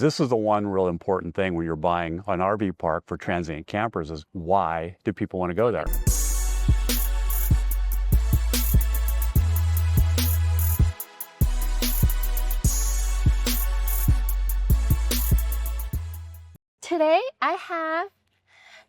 This is the one real important thing when you're buying an RV park for transient campers is why do people want to go there? Today I have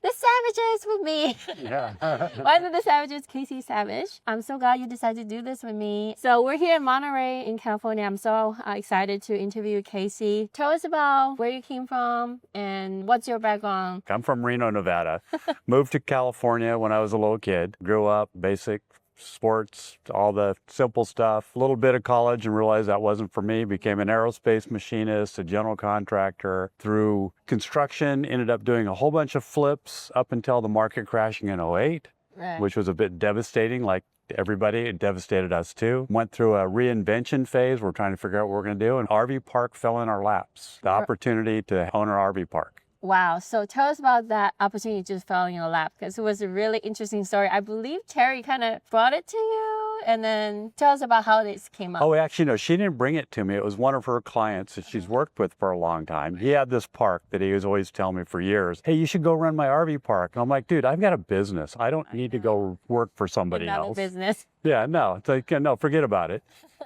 the Savages with me. Yeah. One of the Savages, Casey Savage. I'm so glad you decided to do this with me. So we're here in Monterey in California. I'm so excited to interview Casey. Tell us about where you came from and what's your background. I'm from Reno, Nevada. Moved to California when I was a little kid. Grew up basic sports, all the simple stuff, a little bit of college and realized that wasn't for me. Became an aerospace machinist, a general contractor. Through construction, ended up doing a whole bunch of flips up until the market crashing in '08, Right. which was a bit devastating. Like everybody, it devastated us too. Went through a reinvention phase. We're trying to figure out what we're going to do. And RV park fell in our laps. The opportunity to own an RV park. Wow. So tell us about that opportunity just fell in your lap because it was a really interesting story. I believe Terry kind of brought it to you and then tell us about how this came up. Oh, actually, no, she didn't bring it to me. It was one of her clients that she's worked with for a long time. He had this park that he was always telling me for years, hey, you should go run my RV park. And I'm like, dude, I've got a business. I don't need to go work for somebody Another else. business. Yeah, no, it's like, no, forget about it.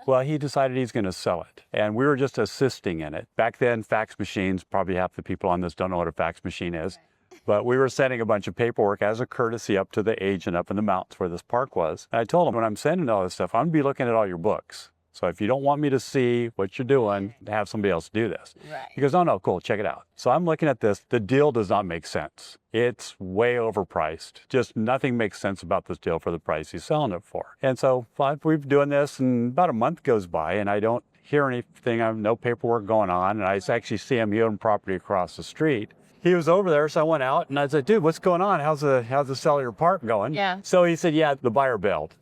Well, he decided he's going to sell it. And we were just assisting in it. Back then, fax machines, probably half the people on this don't know what a fax machine is. But we were sending a bunch of paperwork as a courtesy up to the agent up in the mountains where this park was. And I told him, when I'm sending all this stuff, I'm going to be looking at all your books. So if you don't want me to see what you're doing, have somebody else do this. Right. He goes, oh, no, cool, check it out. So I'm looking at this. The deal does not make sense. It's way overpriced. Just nothing makes sense about this deal for the price he's selling it for. And so we've been doing this, and about a month goes by, and I don't hear anything. I have no paperwork going on, and I actually see him. He owned property across the street. He was over there, so I went out, and I said, dude, what's going on? How's the sale of your park going? Yeah. So he said, yeah, the buyer bailed.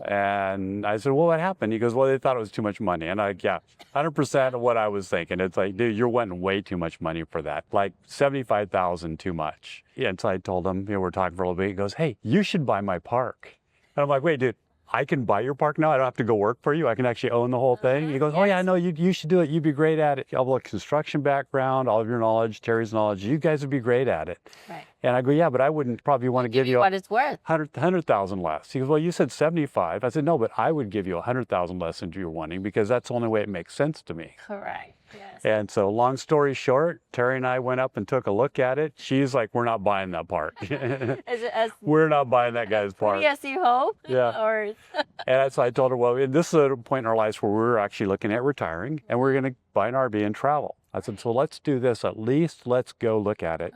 And I said, well, what happened? He goes, well, they thought it was too much money. And I, yeah, 100% of what I was thinking. It's like, dude, you're wanting way too much money for that. Like $75,000 too much. Yeah, and so I told him, we're talking for a little bit. He goes, hey, you should buy my park. And I'm like, wait, dude, I can buy your park now? I don't have to go work for you? I can actually own the whole thing? He goes, oh yeah, no, you should do it. You'd be great at it. You have a construction background, all of your knowledge, Terry's knowledge. You guys would be great at it. Right. And I go, yeah, but I wouldn't probably want to give you what it's worth. 100,000 less. He goes, well, you said 75. I said, no, but I would give you 100,000 less than you're wanting because that's the only way it makes sense to me. Correct. Yes. And so long story short, Terry and I went up and took a look at it. She's like, we're not buying that park. Is it as We're not buying that guy's park. yes, you hope? Yeah. Or And so I told her, well, this is a point in our lives where we're actually looking at retiring and we're going to buy an RV and travel. I said, so let's do this. At least let's go look at it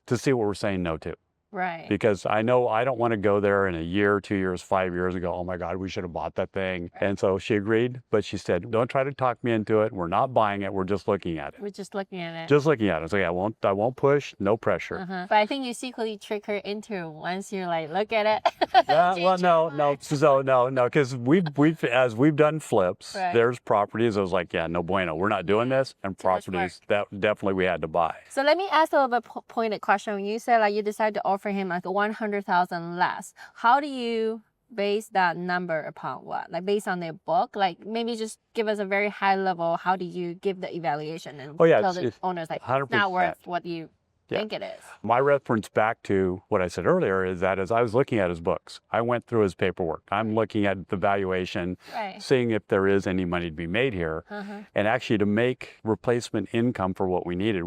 to see what we're saying no to. right. Because I know I don't want to go there in a year, 2 years, 5 years and go, oh my God, we should have bought that thing. And so she agreed, but she said, don't try to talk me into it. We're not buying it. We're just looking at it. We're just looking at it. Just looking at it. So yeah, I won't push, no pressure. But I think you secretly trick her into once you're like, look at it. Yeah, well, no. So no, because as we've done flips, Right. there's properties. I was like, yeah, no bueno. We're not doing this. And Too much properties that definitely we had to buy. So let me ask a little bit pointed question. When you said like you decided to offer him like 100,000 less, how do you base that number upon what? Like based on their book? Like maybe just give us a very high level. How do you give the evaluation and tell the owners like it's not 100%. worth what you think it is? My reference back to what I said earlier is that as I was looking at his books, I went through his paperwork. I'm looking at the valuation, Right. seeing if there is any money to be made here. And actually to make replacement income for what we needed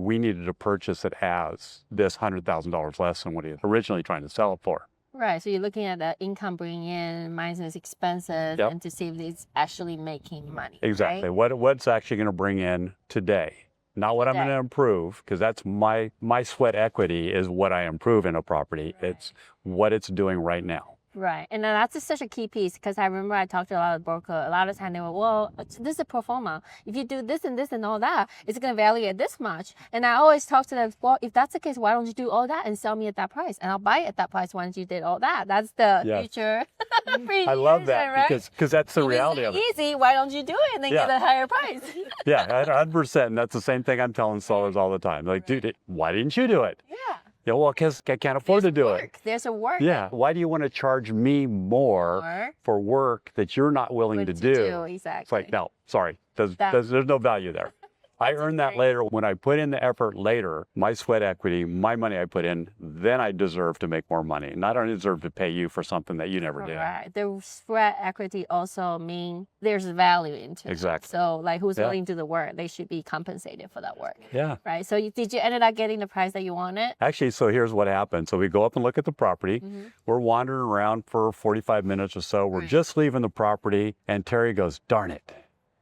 to purchase it as this $100,000 less than what he was originally trying to sell it for. Right. So you're looking at the income bringing in minus expenses and to see if it's actually making money. Exactly. Right? What's actually going to bring in today? Not what I'm going to improve, because that's my sweat equity is what I improve in a property. Right. It's what it's doing right now. Right. And then that's such a key piece because I remember I talked to a lot of brokers. A lot of times they were, well, this is a pro forma. If you do this and all that, it's going to value at this much. And I always talk to them, well, if that's the case, why don't you do all that and sell me at that price? And I'll buy it at that price once you did all that. That's the future. I love that, right? because that's the reality of it. Easy. Why don't you do it and then get a higher price? Yeah, 100%. And that's the same thing I'm telling sellers all the time. Like, dude, why didn't you do it? Yeah. Yeah, well, because I can't afford to do it. There's a work. Yeah. Why do you want to charge me more for work that you're not willing to do? Exactly. It's like, no, sorry. There's no value there. I earn that later. When I put in the effort later, my sweat equity, my money I put in, then I deserve to make more money. And I don't deserve to pay you for something that you never did. Right. The sweat equity also mean there's value into it. Exactly. So like who's willing to do the work, they should be compensated for that work. Yeah. Right. So did you ended up getting the price that you wanted? Actually, so here's what happened. So we go up and look at the property. We're wandering around for 45 minutes or so. We're just leaving the property and Terry goes, darn it.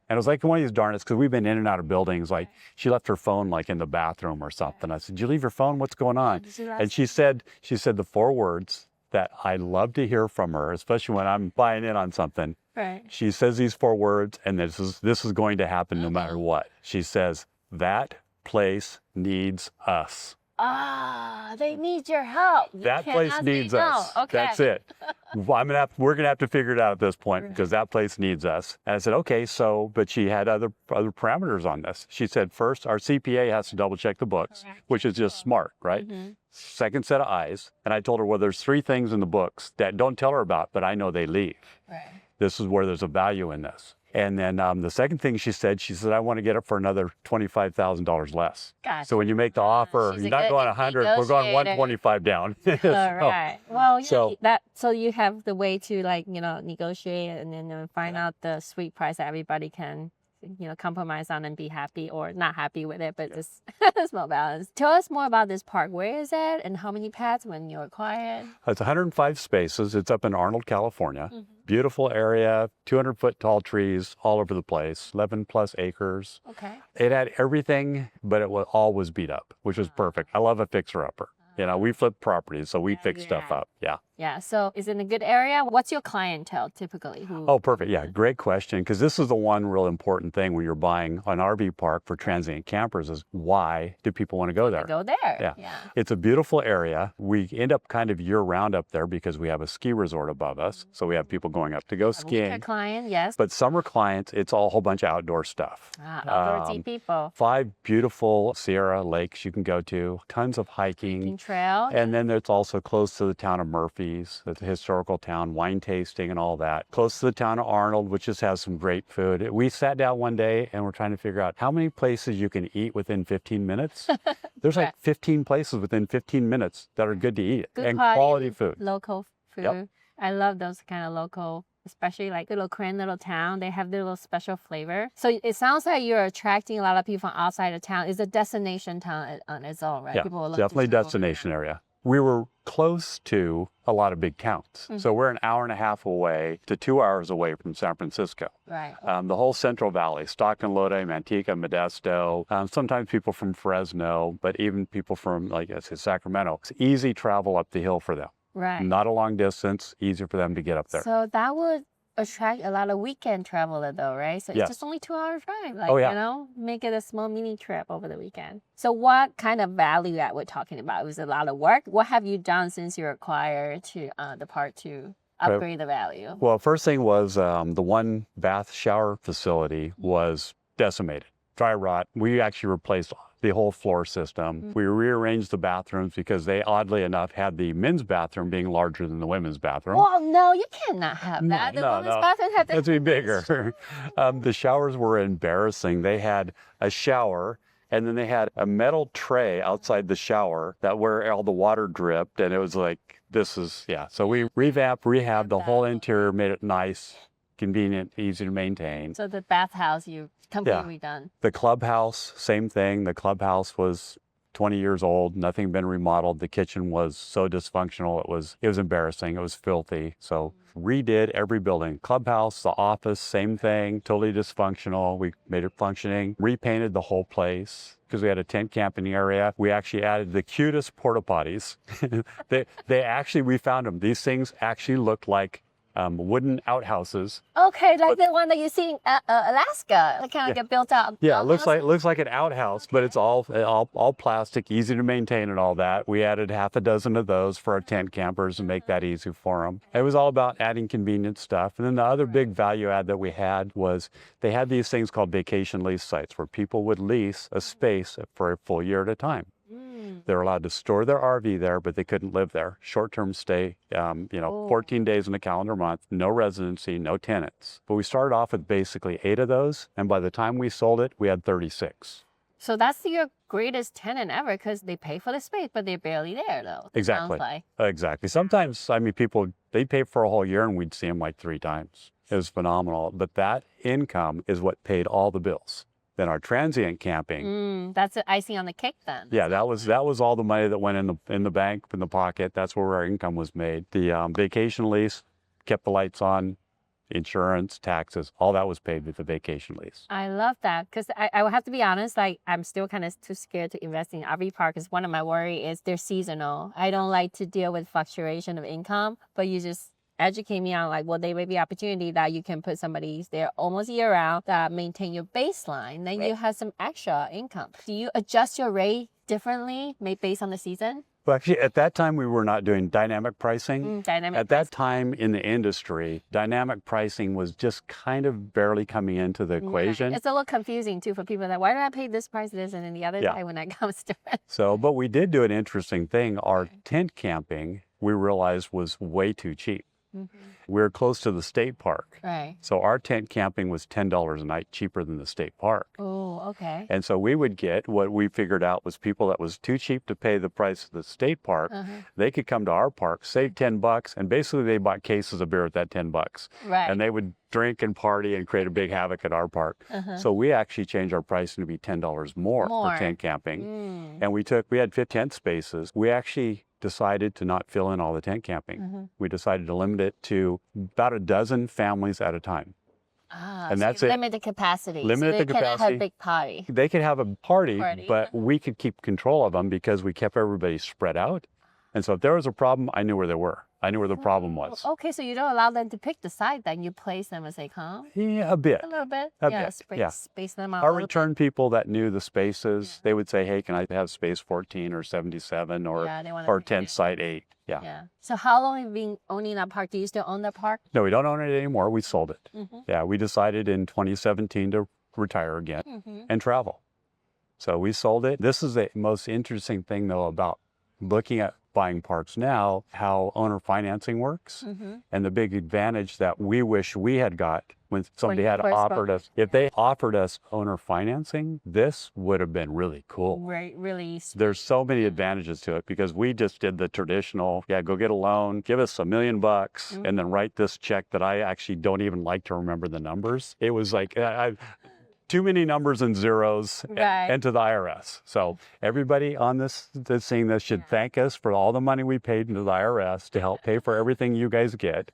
And it was like one of these darn it's because we've been in and out of buildings. Like she left her phone like in the bathroom or something. I said, did you leave your phone? What's going on? And she said the 4 words that I love to hear from her, especially when I'm buying in on something. Right. She says these 4 words, and this is going to happen no matter what. She says, that place needs us. Ah, they need your help. That place needs us. Okay. That's it. We're gonna have to figure it out at this point because that place needs us. And I said, okay, so, but she had other parameters on this. She said, first, our CPA has to double check the books, which is just smart, right? Second set of eyes. And I told her, well, there's 3 things in the books that don't tell her about, but I know they leave. Right. This is where there's a value in this. And then the second thing she said, I want to get it for another $25,000 less. Gotcha. So when you make the offer, She's you're a not good going 100, we're going 125 down. All right. Well, yeah, So- so you have the way to negotiate and then find out the sweet price that everybody can compromise on and be happy or not happy with it, but just small balance. Tell us more about this park. Where is it and how many pets when you acquire it? It's 105 spaces. It's up in Arnold, California. Beautiful area, 200-foot tall trees all over the place, 11 plus acres. Okay. It had everything, but all was beat up, which was perfect. I love a fixer-upper. We flip properties, so we fix stuff up. Yeah. Yeah. So is it in a good area? What's your clientele typically? Oh, perfect. Yeah, great question. Because this is the one real important thing when you're buying an RV park for transient campers is why do people want to go there? Go there. Yeah. It's a beautiful area. We end up kind of year round up there because we have a ski resort above us. So we have people going up to go skiing. Winter client, yes. But summer clients, it's all a whole bunch of outdoor stuff. Outdoorsy people. 5 beautiful Sierra lakes you can go to, tons of hiking. Trail. And then it's also close to the town of Murphy's, it's a historical town, wine tasting and all that. Close to the town of Arnold, which just has some great food. We sat down one day and we're trying to figure out how many places you can eat within 15 minutes. There's like 15 places within 15 minutes that are good to eat and quality food. Local food. Yep. I love those kind of local, especially like little quaint little town. They have their little special flavor. So it sounds like you're attracting a lot of people from outside of town. It's a destination town on its own, right? Yeah, People will look definitely destination area. We were close to a lot of big towns. So we're an hour and a half away to 2 hours away from San Francisco. Right. The whole Central Valley, Stockton, Lodi, Manteca, Modesto, sometimes people from Fresno, but even people from, like I said, Sacramento. It's easy travel up the hill for them. Right. Not a long distance, easy for them to get up there. So that would attract a lot of weekend traveler though, right? So it's just only 2 hours drive. Like, make it a small mini trip over the weekend. So what kind of value that we're talking about? Was it a lot of work? What have you done since you acquired to the part to upgrade the value? Well, first thing was the 1 bath shower facility was decimated. Dry rot. We actually replaced the whole floor system. We rearranged the bathrooms because they, oddly enough, had the men's bathroom being larger than the women's bathroom. Well, no, you cannot have that. The women's bathroom had to be bigger. The showers were embarrassing. They had a shower, and then they had a metal tray outside the shower that where all the water dripped, and it was like, so we rehabbed the whole interior, made it nice, convenient, easy to maintain. So the bathhouse you completely redone. The clubhouse, same thing. The clubhouse was 20 years old, nothing been remodeled. The kitchen was so dysfunctional, it was embarrassing, it was filthy. So redid every building. Clubhouse, the office, same thing, totally dysfunctional. We made it functioning, repainted the whole place because we had a tent camping area. We actually added the cutest porta potties. We found them. These things actually looked like wooden outhouses. Okay, like the one that you see in Alaska, that kind of get built out. Yeah, it looks like an outhouse, but it's all plastic, easy to maintain and all that. We added half a dozen of those for our tent campers and make that easy for them. It was all about adding convenient stuff. And then the other big value add that we had was they had these things called vacation lease sites where people would lease a space for a full year at a time. They're allowed to store their RV there, but they couldn't live there. Short-term stay, 14 days in a calendar month, no residency, no tenants. But we started off with basically 8 of those, and by the time we sold it, we had 36. So that's your greatest tenant ever because they pay for the space, but they're barely there though. It sounds Exactly. like. Exactly. Sometimes, I mean, people, they pay for a whole year and we'd see them like 3 times. It was phenomenal. But that income is what paid all the bills. Then our transient camping. That's the icing on the cake then. Yeah, that was all the money that went in the bank, in the pocket. That's where our income was made. The vacation lease kept the lights on, insurance, taxes, all that was paid with the vacation lease. I love that because I will have to be honest, like I'm still kind of too scared to invest in RV park because one of my worry is they're seasonal. I don't like to deal with fluctuation of income, but you just educate me on like, well, there may be opportunity that you can put somebody there almost year round that maintain your baseline. Then you have some extra income. Do you adjust your rate differently, maybe based on the season? Well, actually, at that time, we were not doing dynamic pricing. Dynamic That time in the industry, dynamic pricing was just kind of barely coming into the equation. It's a little confusing too for people that, why do I pay this price this and then the other day when that comes to it? So, but we did do an interesting thing. Our tent camping, we realized was way too cheap. We were close to the state park. Right. So our tent camping was $10 a night cheaper than the state park. Oh, okay. And so we would get what we figured out was people that was too cheap to pay the price of the state park. They could come to our park, save $10, and basically they bought cases of beer at that $10. Right. And they would drink and party and create a big havoc at our park. So we actually changed our pricing to be $10 more for tent camping. And we had 50 tent spaces. We actually decided to not fill in all the tent camping. We decided to limit it to about a dozen families at a time. And so that's it. Limit the capacity. Limit the capacity. They cannot have a big party. They could have a party, but we could keep control of them because we kept everybody spread out. And so if there was a problem, I knew where they were. I knew where the problem was. Okay, so you don't allow them to pick the side, then you place them as they come? Yeah, a bit. A little bit? A bit. Space them out. Our return people that knew the spaces, they would say, hey, can I have space 14 or 77 or tent site 8? Yeah. So how long have you been owning that park? Do you still own that park? No, we don't own it anymore. We sold it. Yeah, we decided in 2017 to retire again and travel. So we sold it. This is the most interesting thing, though, about looking at buying parks now, how owner financing works, and the big advantage that we wish we had got when somebody had offered us. If they offered us owner financing, this would have been really cool. Right, really. There's so many advantages to it because we just did the traditional, go get a loan, give us $1 million, and then write this check that I actually don't even like to remember the numbers. It was like, too many numbers and zeros and to the IRS. So everybody on this that's seeing this should thank us for all the money we paid into the IRS to help pay for everything you guys get.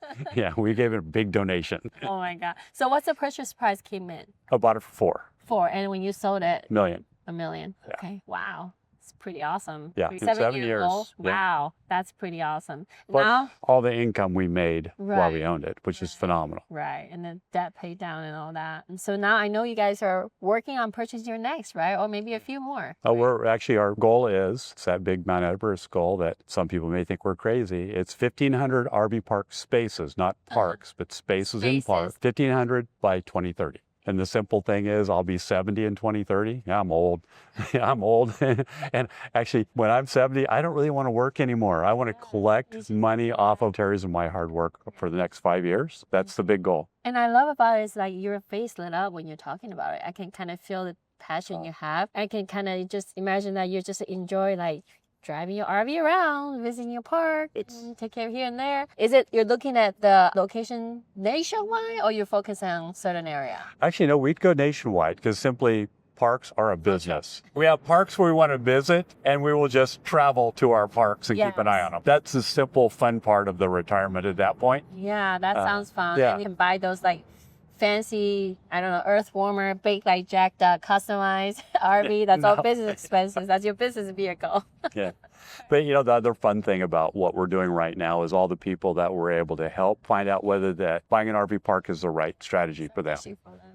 We gave it a big donation. Oh my God. So what's the purchase price came in? I bought it for $4. And when you sold it? $1 million. $1 million. Yeah. Okay. Wow. It's pretty awesome. Yeah, in 7 years. Old. Wow. That's pretty awesome. But now, all the income we made while we owned it, which is phenomenal. Right. And the debt paid down and all that. And so now I know you guys are working on purchasing your next, right? Or maybe a few more. Oh, we're actually, our goal is, it's that big Mount Everest goal that some people may think we're crazy. It's 1,500 RV park spaces, not parks, but spaces in park, 1,500 by 2030. And the simple thing is I'll be 70 in 2030. Yeah, I'm old. I'm old. And actually, when I'm 70, I don't really want to work anymore. I want to collect money off of Terry's and my hard work for the next 5 years. That's the big goal. And I love about it is like your face lit up when you're talking about it. I can kind of feel the passion you have. I can kind of just imagine that you just enjoy like driving your RV around, visiting your park, take care of here and there. Is it you're looking at the location nationwide or you're focused on certain area? Actually, no, we'd go nationwide because simply parks are a business. We have parks where we want to visit and we will just travel to our parks and keep an eye on them. That's the simple, fun part of the retirement at that point. Yeah, that sounds fun. Yeah. And you can buy those like fancy, I don't know, earth warmer, big like jacked up, customized RV. That's all business expenses. That's your business vehicle. Yeah. But the other fun thing about what we're doing right now is all the people that we're able to help find out whether that buying an RV park is the right strategy for them.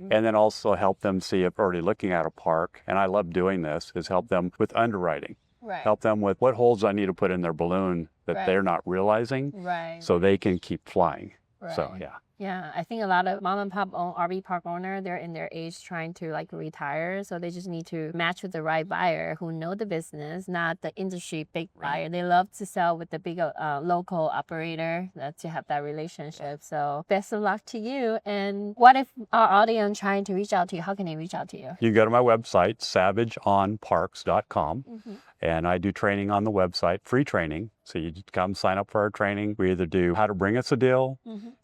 And then also help them see if already looking at a park, and I love doing this, is help them with underwriting. Right. Help them with what holes I need to put in their balloon that they're not realizing so they can keep flying. So, yeah. Yeah, I think a lot of mom and pop RV park owner, they're in their age trying to like retire, so they just need to match with the right buyer who know the business, not the industry big buyer. They love to sell with the big local operator to have that relationship. So best of luck to you. And what if our audience trying to reach out to you? How can they reach out to you? You can go to my website, savageonparks.com. Mm-hmm. And I do training on the website, free training. So you just come sign up for our training. We either do how to bring us a deal,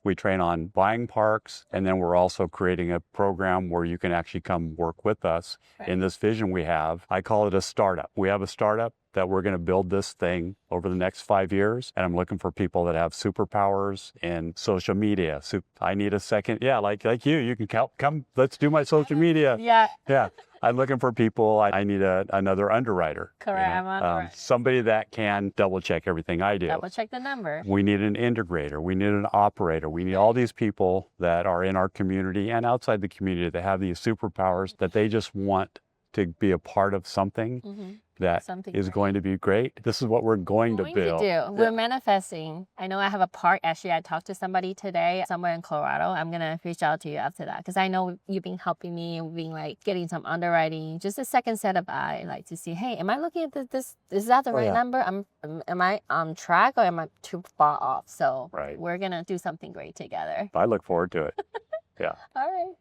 we train on buying parks, and then we're also creating a program where you can actually come work with us in this vision we have. I call it a startup. We have a startup that we're going to build this thing over the next 5 years. And I'm looking for people that have superpowers in social media. So I need a second. Yeah, like you, you can come, let's do my social media. Yeah. Yeah. I'm looking for people. I need another underwriter. Correct. I'm underwriter. Somebody that can double check everything I do. Double check the number. We need an integrator. We need an operator. We need all these people that are in our community and outside the community that have these superpowers that they just want to be a part of something that is going to be great. This is what we're going to build. We're manifesting. I know I have a park. Actually, I talked to somebody today somewhere in Colorado. I'm going to reach out to you after that because I know you've been helping me. You've been like getting some underwriting, just a second set of eye, like to see, hey, am I looking at this? Is that the right number? Am I on track or am I too far off? So we're going to do something great together. I look forward to it. Yeah. All right.